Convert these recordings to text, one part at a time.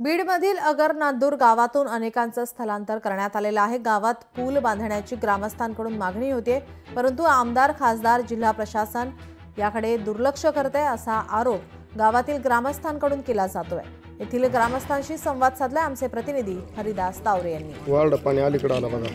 बीडमधील अगर नांदूर गावातून अनेकांचं स्थलांतर करण्यात आलेलं आहे। गावात पूल बांधण्याची ग्रामस्थांकडून मागणी होते, परंतु आमदार, खासदार, जिल्हा प्रशासन याकडे दुर्लक्ष करते असा आरोप गावातील ग्रामस्थांकडून केला जातोय। येथील ग्रामस्थांशी संवाद साधला आमचे प्रतिनिधी हरिदास तावरे यांनी। वार्ड पाणी अलीकडे आला बघा।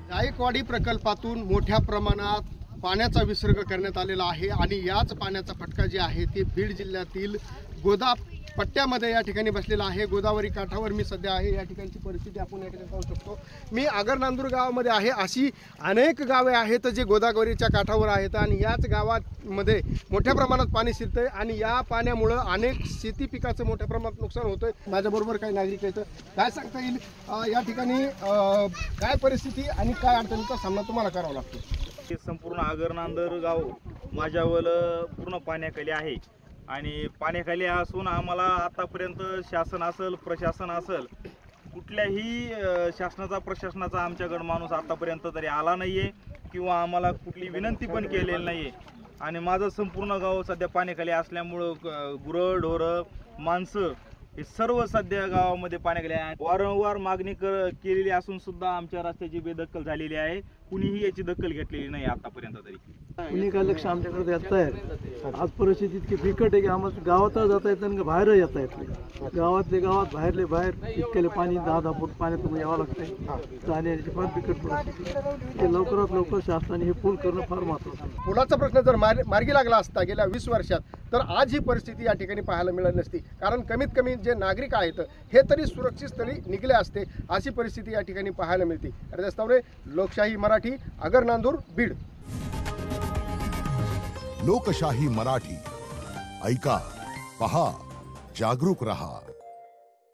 जायकवाडी प्रकल्पातून मोठ्या प्रमाणात पाण्याचा विसर्ग करण्यात आलेला आहे आणि याच पाण्याचा फटका जे आहे ते बीड जिल्ह्यातील गोदा पट्ट्यामध्ये या ठिकाणी बसलेला आहे। गोदावरी काठावर मी सध्या आहे। या ठिकाणची परिस्थिती आपण या ठिकाणी पाहू शकतो। मी आगर नांदूर गावामध्ये आहे। अशी अनेक गावे आहेत जे गोदावरीच्या काठावर आहेत आणि याच गावामध्ये मोठ्या प्रमाणात पाणी शिरतंय आणि या पाण्यामुळे अनेक शेती पिकाचं मोठ्या प्रमाणात नुकसान होतंय। माझ्याबरोबर काही नागरिक आहेत, काय सांगता येईल या ठिकाणी काय परिस्थिती आणि काय अडचणीचा सामना तुम्हाला करावा लागतो? संपूर्ण आगर नांदूर गाव माझ्यावर पूर्ण पाण्याखाली आहे आणि पाण्याखाली असून आम्हाला आतापर्यंत शासन असेल, प्रशासन असेल, कुठल्याही शासनाचा प्रशासनाचा आमच्याकडे माणूस आतापर्यंत तरी आला नाहीये किंवा आम्हाला कुठली विनंती पण केलेली नाहीये। आणि माझं संपूर्ण गाव सध्या पाण्याखाली असल्यामुळं गुरं, ढोरं, माणसं हे सर्व सध्या गावामध्ये पाण्याखाली आहे। वारंवार मागणी केलेली असून सुद्धा आमच्या रस्त्याची बेदखल झालेली आहे। कुणीही याची दखल घेतलेली नाही आतापर्यंत तरी। कुणी काय लक्ष आमच्याकडे देत आहे? आज परिस्थिती इतकी बिकट आहे की आम्हाला गावात जाता येत आणि बाहेर येता येत नाही। गावातले गावात, बाहेरले बाहेर, इतक्याले पाणी 10-10 फूट पाण्यातून यावं लागतंय। जाण्याची फार बिकट परिस्थिती आहे। लवकरात लवकर शासनाने हे पूल करणं फार महत्त्वाचं आहे। पुलाचा प्रश्न जर मार्गी लागला असता गेल्या 20 वर्षात तर आज ही परिस्थिती या ठिकाणी पाहायला मिळाली नसती, कारण कमीत कमी जे नागरिक आहेत हे तरी सुरक्षित स्थळी निघले असते। अशी परिस्थिती या ठिकाणी पाहायला मिळते। हरिदास तावरे, लोकशाही मराठी, आगर नांदूर, बीड। लोकशाही मराठी, ऐका, पहा, जागरूक रहा।